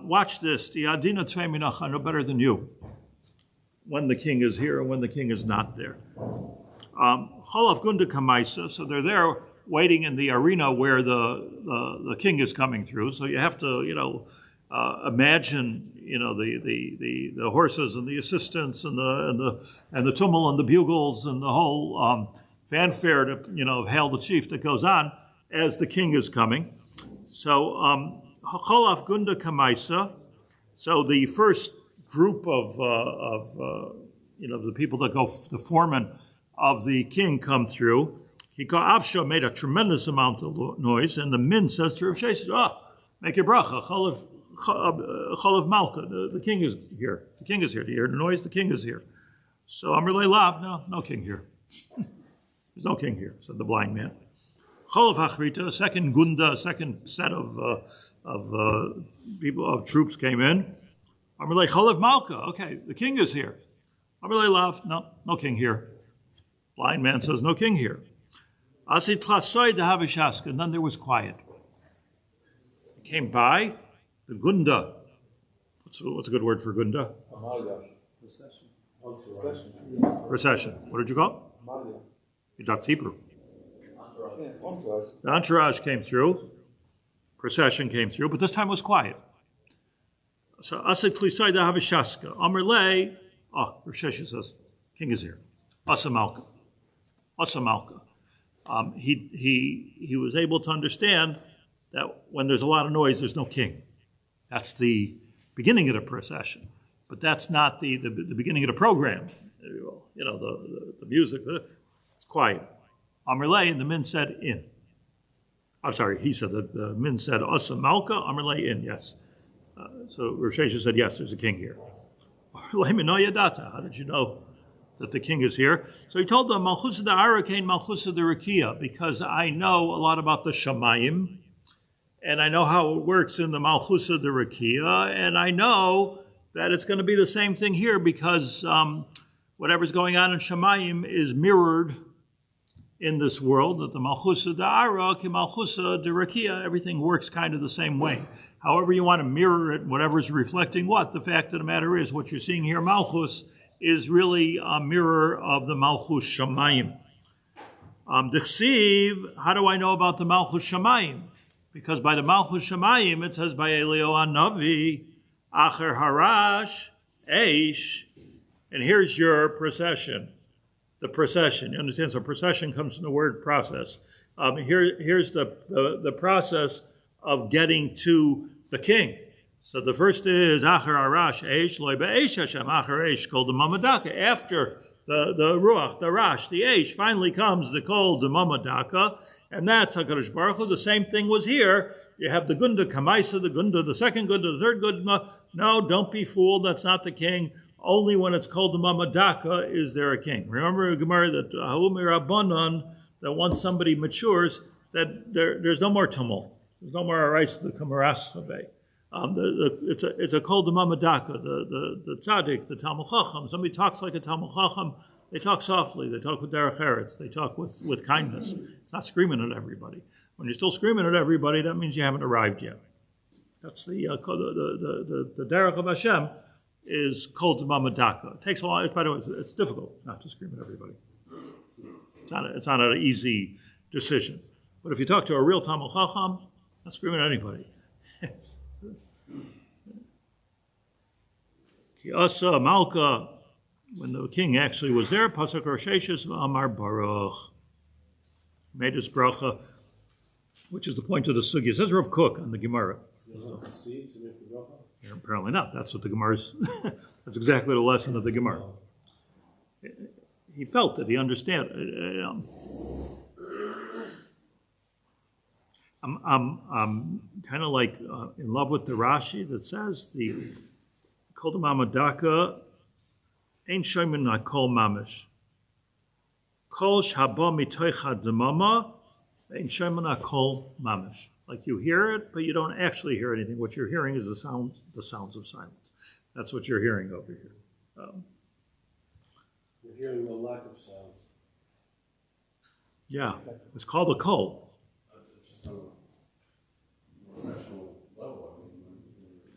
watch this, the Adina Tvei Minach, I know better than you, when the king is here and when the king is not there. Cholaf Gunda Kamaisa, so they're there waiting in the arena where the king is coming through. So you have to, imagine, the horses and the assistants and the tumult and the bugles and the whole fanfare to hail the chief that goes on as the king is coming. So Cholaf Gunda Kamaisa. So the first group of the people that go, the foreman of the king come through. Avsha made a tremendous amount of noise, and the min says to Rav Sheshes, make your bracha, Cholav Malka, the king is here. The king is here. Do you hear the noise? The king is here. So Amrle Lav, no king here. There's no king here, said the blind man. Cholav Hachrita, second Gunda, second set of people, of troops came in. Amrle Cholav Malka, okay, the king is here. Amrle Lav, no king here. Blind man says, no king here. Asit Tlasoy de Havishaska, and then there was quiet. He came by, the Gunda. What's a good word for Gunda? Procession. What did you call it? That's Hebrew. The entourage came through. Procession came through, but this time it was quiet. So Asid Klisai da Havishaska. Amrle, Rav Sheshes says, king is here. Asa Malka. He was able to understand that when there's a lot of noise, there's no king. That's the beginning of the procession, but that's not the beginning of the program. The music. It's quiet. Amrle, and the men said in. I'm sorry, he said that the men said Asa Malka. Amrle in. Yes. So Rav Sheshes said yes. There's a king here. Amrle Minoyadata. How did you know that the king is here? So he told them Malchusa da Arakain, Malchusa da Rakia, because I know a lot about the Shamayim. And I know how it works in the Malchusa de Rakia, and I know that it's going to be the same thing here because whatever's going on in Shamayim is mirrored in this world, that the Malchusa Da'ara, Ki Malchusa Derakia, everything works kind of the same way. However you want to mirror it, whatever's reflecting what, the fact of the matter is, what you're seeing here, Malchus, is really a mirror of the Malchus Shamayim. D'chsiv, how do I know about the Malchus Shamayim? Because by the Malchus Shamayim, it says by Elio Navi, Acher Harash, Eish, and here's your procession. The procession, you understand? So procession comes from the word process. Here's the process of getting to the king. So the first is Acher Harash, Eish, Loi Be'esh Hashem, Acher Eish, called the Mamadaka. After the Ruach, the Rash, the Eish, finally comes the Kol, the Mamadaka, and that's HaKadosh Baruch Hu. The same thing was here. You have the Gunda Kamaisa, the Gunda, the second Gunda, the third Gunda. No, don't be fooled, that's not the king. Only when it's called the Mamadaka is there a king. Remember, Gemara, that Ha'umi Rabbanon, that once somebody matures, that there's no more tumult. There's no more Arais the Kamaraschabe. It's a kol d'mamadaka, the tzaddik, the Talmud Chacham. Somebody talks like a Talmud Chacham, they talk softly, they talk with derech eretz, they talk with kindness. It's not screaming at everybody. When you're still screaming at everybody, that means you haven't arrived yet. That's the derech of Hashem is kol d'mamadaka. It takes a while. By the way, it's difficult not to scream at everybody. It's not an easy decision. But if you talk to a real Talmud Chacham, not screaming at anybody. Kiasa Malka, when the king actually was there, Pasuk Rosheshes Amar Baruch, made his bracha, which is the point of the sugi. It says Rav Kook on the Gemara. Apparently not. That's what the Gemara's. That's exactly the lesson of the Gemara. He felt it. He understood. I'm kind of like in love with the Rashi that says the Kol Mamadaka Ein Shoymin Kol Mamish Kol Shaba Mitoicha Demama Ein Shoymin Kol Mamish. Like you hear it, but you don't actually hear anything. What you're hearing is the sounds of silence. That's what you're hearing over here. You're hearing the lack of sound. Yeah, it's called a kol. Professional level. I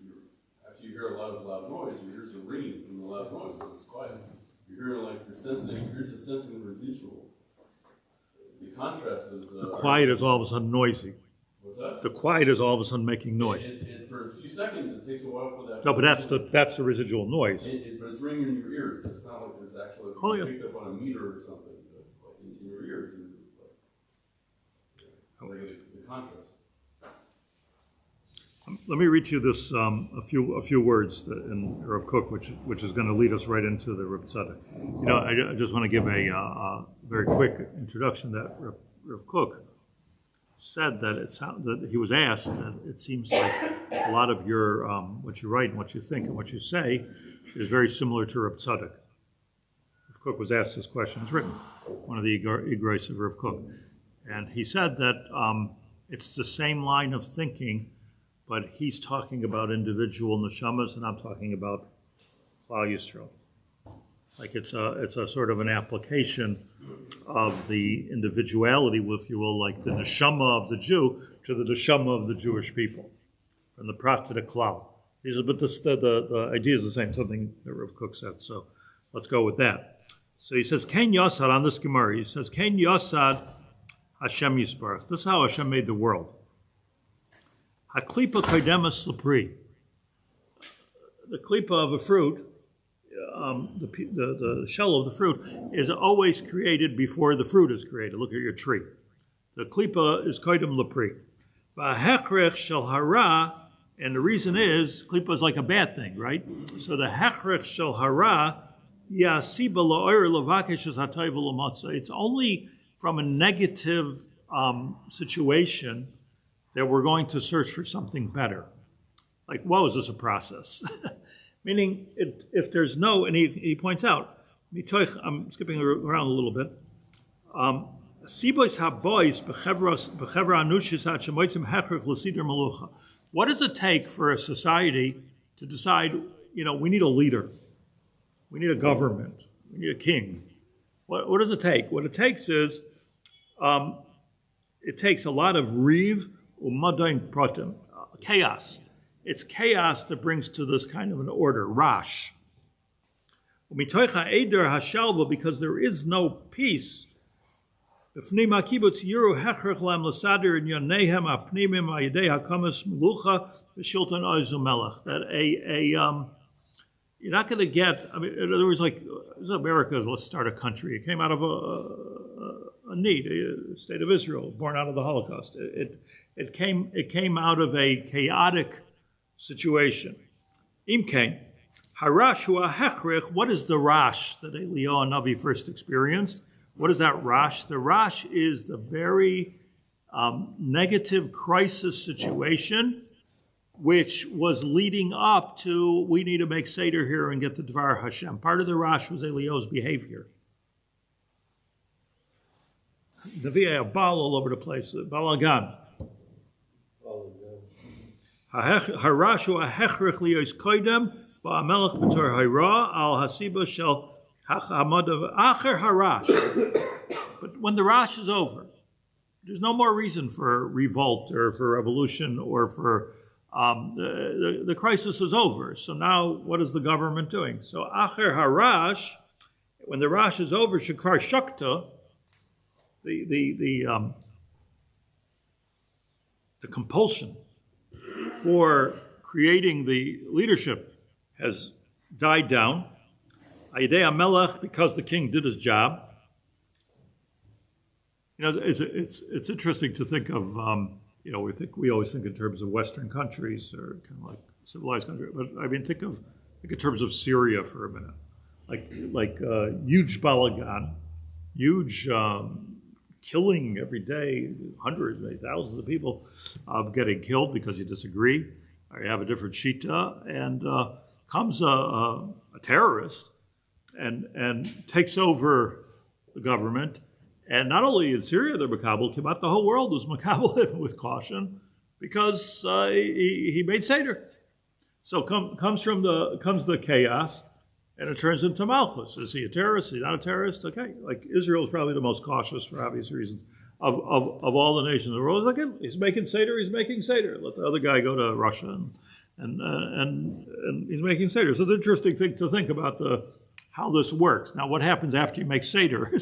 mean, after you hear a lot of loud noise, your ears are ringing from the loud noise. It's quiet. You're hearing like you're sensing. Your ears are sensing the residual. The contrast is The quiet is all of a sudden noisy. What's that? The quiet is all of a sudden making noise. And for a few seconds, it takes a while for that. No, but that's the residual noise. But it's ringing in your ears. It's not like it's actually picked up on a meter or something. But like in your ears, like the contrast. Let me read you this a few words in Rav Kook, which is going to lead us right into the Rav Tzadok. You know, I just want to give a very quick introduction that Rav Kook said that he was asked that it seems like a lot of your what you write and what you think and what you say is very similar to Rav Tzadok. Rav Kook was asked this question. It's written, one of the Igros of Rav Kook, and he said that it's the same line of thinking. But he's talking about individual neshamas, and I'm talking about Klal Yisrael. Like it's a sort of an application of the individuality, if you will, like the neshama of the Jew to the neshama of the Jewish people, from the prat to the klal. But the idea is the same, something that Rav Kook said. So let's go with that. So he says, Ken Yasad on this Gemara. He says, Ken Yasad Hashem Yisbarach. This is how Hashem made the world. Haklipa kaidemas lapri. The klipa of a fruit, the shell of the fruit, is always created before the fruit is created. Look at your tree. The klipa is kaidem lapri. V'hechrech shel hara, and the reason is klipa is like a bad thing, right? So the hechrech shel hara yasiba la'or levakesh es hatayv u'lamatzah. It's only from a negative situation that we're going to search for something better. Like, whoa, is this a process? Meaning, if there's no, and he points out, I'm skipping around a little bit. What does it take for a society to decide, we need a leader, we need a government, we need a king? What does it take? What it takes is it takes a lot of riv umadain pratim, chaos. It's chaos that brings to this kind of an order, rash. Because there is no peace. You're not going to get, I mean, in other words, like, this is America, let's start a country. It came out of a need, a state of Israel, born out of the Holocaust. It came out of a chaotic situation. Imkain, harash hu hechrich. What is the rash that Eliyahu Navi first experienced? What is that rash? The rash is the very negative crisis situation which was leading up to, we need to make Seder here and get the Dvar Hashem. Part of the rash was Eliyahu's behavior. Nevi'ah Baal all over the place, Balagan. Harashu ahechrich liyos koidem ba'amelech b'tor hayra al hasiba shel hachamadav acher harash. But when the rash is over, there's no more reason for revolt or for revolution or for the crisis is over. So now what is the government doing? So acher harash, when the rash is over, shekvar shakta, the compulsion for creating the leadership has died down. Ayidei HaMelech, because the king did his job. You know, it's interesting to think of. You know, we always think in terms of Western countries or kind of like civilized countries. But I mean, think in terms of Syria for a minute, like huge balagan, huge killing every day, hundreds, maybe thousands of people getting killed because you disagree or you have a different shita, and comes a terrorist and takes over the government. And not only in Syria they're makabel, but the whole world was makabel with caution because he made Seder. So comes the chaos, and it turns into malchus. Is he a terrorist? Is he not a terrorist? Okay, like Israel is probably the most cautious for obvious reasons of all the nations of the world. It's like, he's making Seder. Let the other guy go to Russia and he's making Seder. So it's an interesting thing to think about how this works. Now, what happens after you make Seder?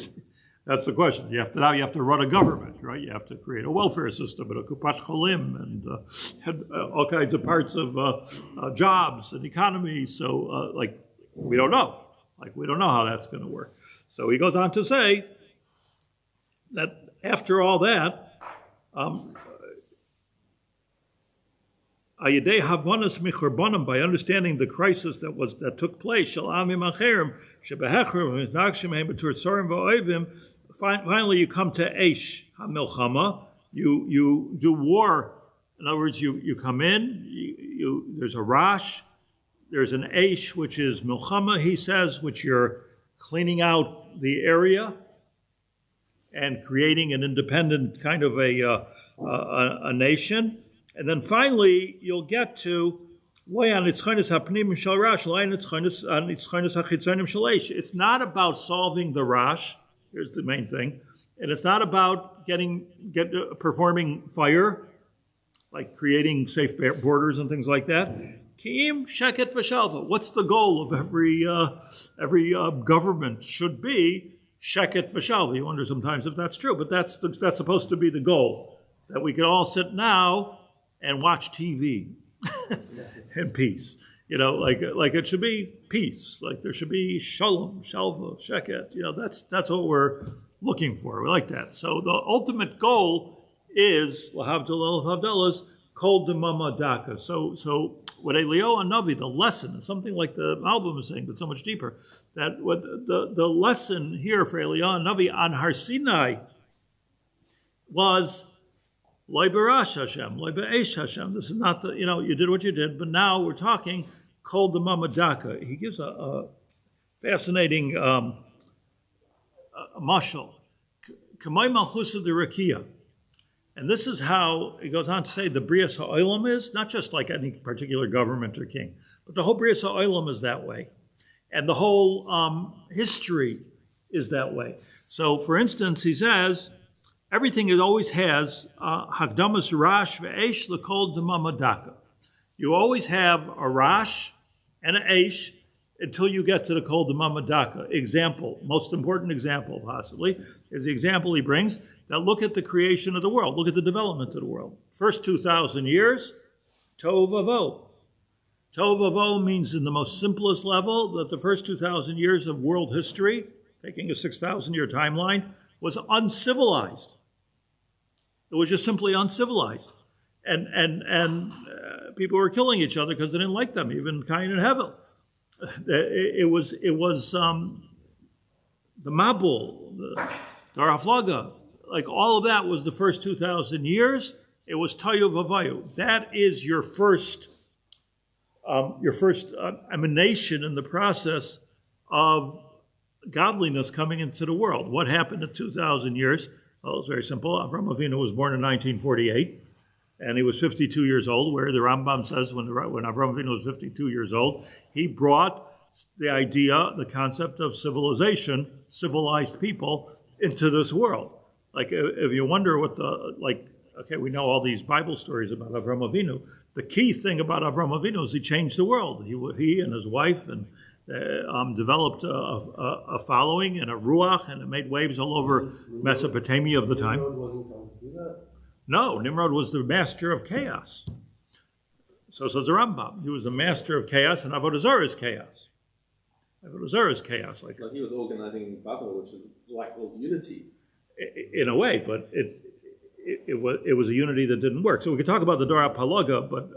That's the question. You have to run a government, right? You have to create a welfare system and a kupat cholim and all kinds of parts of jobs and economy. So, we don't know. We don't know how that's going to work. So he goes on to say that after all that, Ayidei havanas michurbanim, by understanding the crisis that took place, shalamim acherim shebehechrim v'nagshim heim b'tur tzorim v'oivim. Finally, you come to eish hamilchama. You do war. In other words, you come in. There's a rash. There's an eish, which is milchama. He says, which you're cleaning out the area and creating an independent kind of a nation. And then finally, you'll get to it's not about solving the rash. Here's the main thing. And it's not about performing fire, like creating safe borders and things like that. Kiyim sheket v'shalva. What's the goal of every government should be? Sheket v'shalva. You wonder sometimes if that's true, but that's supposed to be the goal. That we can all sit now and watch TV in peace. You know, like it should be peace. Like there should be shalom, shalva, sheket. You know, that's what we're looking for. We like that. So the ultimate goal is lahavdil havdalas kol demama daka. So what Eliyahu Navi, the lesson, is something like the album is saying, but so much deeper. That what the lesson here for Eliyahu Navi on Har Sinai was Loi barash Hashem, loi be'esh Hashem. This is not you did what you did, but now we're talking kol demama daka. He gives a fascinating mashal. Kamay malchusa de rakia. And this is how it goes on to say the Brias HaOlam is, not just like any particular government or king, but the whole Brias HaOlam is that way. And the whole history is that way. So, for instance, he says, everything it always has Hakdamas Rash ve'esh l'kol d'mamadaka. You always have a Rash and an Eish until you get to the Kol d'mamadaka. Example, most important example possibly, is the example he brings. Now look at the creation of the world. Look at the development of the world. First 2,000 years, Tohu vavohu. Tohu vavohu means in the most simplest level that the first 2,000 years of world history, taking a 6,000-year timeline, was uncivilized. It was just simply uncivilized. And people were killing each other because they didn't like them, even Cain and Hevel. It was the Mabul, the Daraflaga, like all of that was the first 2,000 years. It was Tohu vavohu. That is your first emanation in the process of godliness coming into the world. What happened in 2,000 years? Well, it's very simple. Avraham Avinu was born in 1948, and he was 52 years old, where the Rambam says when Avraham Avinu was 52 years old, he brought the idea, the concept of civilization, civilized people, into this world. Like, if you wonder what okay, we know all these Bible stories about Avraham Avinu. The key thing about Avraham Avinu is he changed the world. He and his wife developed a following and a ruach, and it made waves all over Mesopotamia of the time. No, Nimrod was the master of chaos. So says the Rambam. He was the master of chaos, and Avodah Zarah is chaos. Avodah Zarah is chaos. Like he was organizing Babel, which was like unity. In a way, but it was a unity that didn't work. So we could talk about the Dora Palaga, but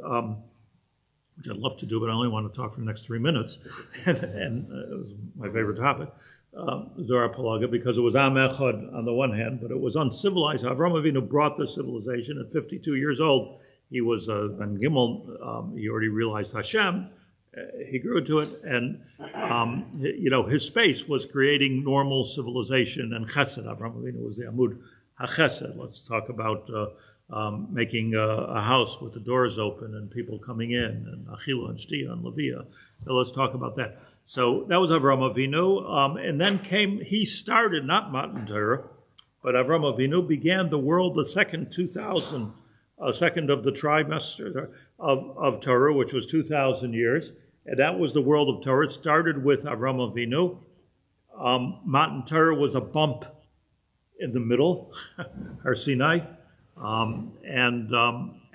which I'd love to do, but I only want to talk for the next 3 minutes. and it was my favorite topic, the Dora Palaga, because it was Am Echad on the one hand, but it was uncivilized. Avraham Avinu brought the civilization. At 52 years old, he was Ben Gimel. He already realized Hashem. He grew into it, and his space was creating normal civilization and chesed. Avraham Avinu was the Amud HaChesed. Let's talk about making a house with the doors open and people coming in, and Achila and Shtia and Levia. So let's talk about that. So that was Avraham Avinu, and then he started, not Matan Torah, but Avraham Avinu began the world, the second 2,000, second of the trimester of Torah, which was 2,000 years, and that was the world of Torah. It started with Avraham Avinu. Matan Torah was a bump in the middle, Har Sinai, and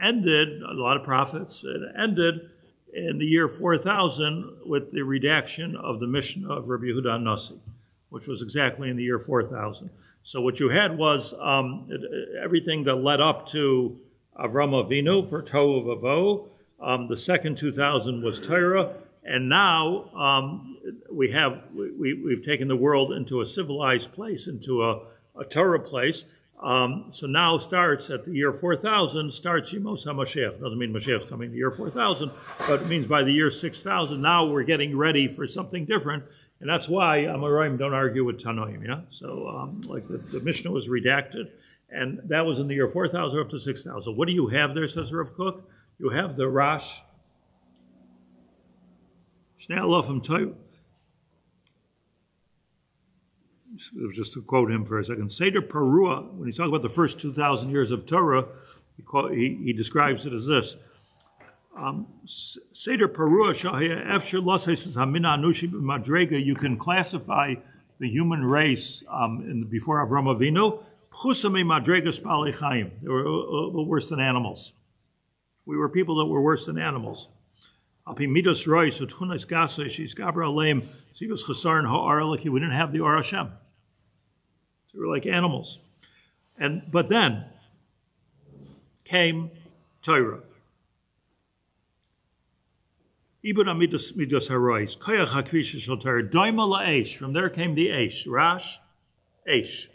ended, a lot of prophets, it ended in the year 4000 with the redaction of the Mishnah of Rabbi Yehuda Nasi, which was exactly in the year 4000. So what you had was everything that led up to Avraham Avinu for Tohu vavohu. The second 2000 was Torah, and now we've taken the world into a civilized place, into a Torah place. So now starts at the year 4000, starts Yemos HaMashiach. Doesn't mean Mashiach's coming in the year 4000, but it means by the year 6000, now we're getting ready for something different. And that's why Amoraim don't argue with Tanoim, yeah? So the Mishnah was redacted, and that was in the year 4000 up to 6000. What do you have there, says Rav Kook? You have the Rash. Shnei Alofim Torah. Just to quote him for a second, Seder Perua, when he's talking about the first 2,000 years of Torah, he describes it as this. Seder Perua Shahya Efshir Lasses Hamina Anushi Madrega, you can classify the human race before Avraham Avinu, Chusame Madregas Bali Chaim. They were worse than animals. We were people that were worse than animals. We didn't have the Or Hashem. So we were like animals. But then came Torah. From there came the Eish. Rash, Eish.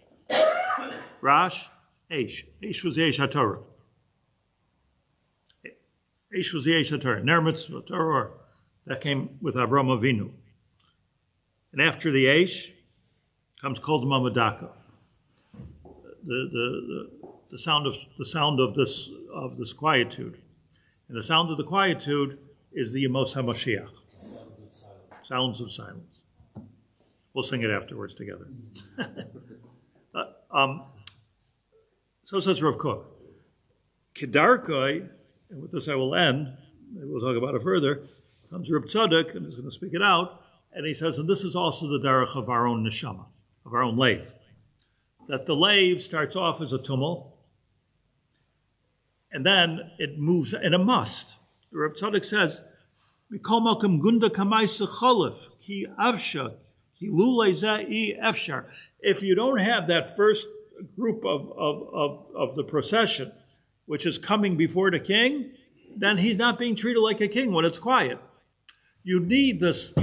Rash, Eish. Eish was the Eish HaTorah. Eish was the Eish HaTorah. Ner Mitzvah, Torah, that came with Avraham Avinu. And after the Eish comes Kol D'Mamadaka. The sound of this quietude. And the sound of the quietude is the Yemos HaMashiach. Sounds of silence. We'll sing it afterwards together. So says Rav Kook. Kedarkoi, and with this I will end, maybe we'll talk about it further, comes Reb Tzadok, and he's going to speak it out, and he says, and this is also the derech of our own neshama, of our own leyv, that the leyv starts off as a tumul, and then it moves, and it must. Reb Tzadok says, Mikol malkum gunda kamaisa cholev, ki avsha, ki lulei zeh efshar. If you don't have that first group of the procession, which is coming before the king, then he's not being treated like a king when it's quiet. You need this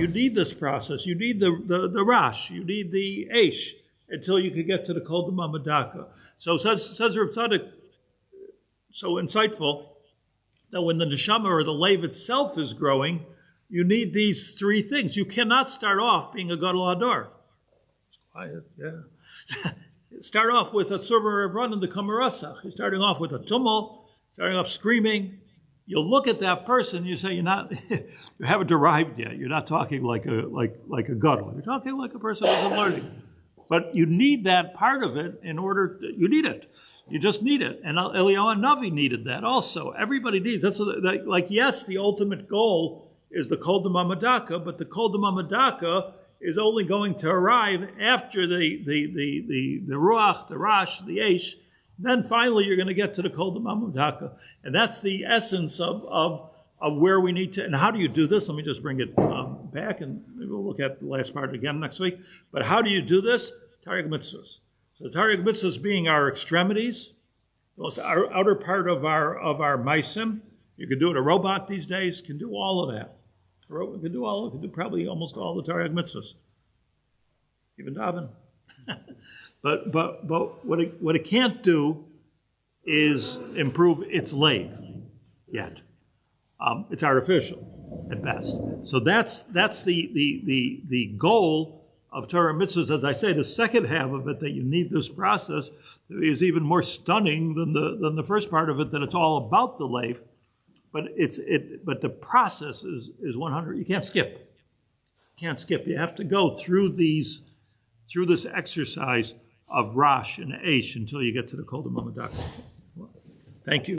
process. You need the rash. You need the eish until you can get to the kol d'mamadaka. So says Reb Tzadok, so insightful, that when the neshama or the leyv itself is growing, you need these three things. You cannot start off being a gadol hador. It's quiet, yeah. Start off with a tzurber run in the kamarasach. You're starting off with a tumult, starting off screaming. You'll look at that person, you say, you haven't arrived yet. You're not talking like a gadol. You're talking like a person who's learning. But you need that part of it you need it. You just need it. And Eliyahu Navi needed that also. Everybody needs, yes, the ultimate goal is the kol d'mamadaka, but the kol d'mamadaka is only going to arrive after the ruach, the rash, the eish. Then finally you're going to get to the kol d'mamadaka. And that's the essence of where we need to, and how do you do this? Let me just bring it back, and maybe we'll look at the last part again next week. But how do you do this? Tariq mitzvahs. So Tariq mitzvahs being our extremities, the most outer part of our maisim. You can do it. A robot these days can do all of that. It can do probably almost all the Tariq mitzvahs. Even daven. but what it can't do is improve its leyv yet. It's artificial at best. So that's the goal of Torah mitzvahs. As I say, the second half of it, that you need this process, is even more stunning than the first part of it, that it's all about the leyv. But the process is 100. You can't skip. You have to go through this exercise of rash and eish until you get to the kol d'mamadaka. Thank you.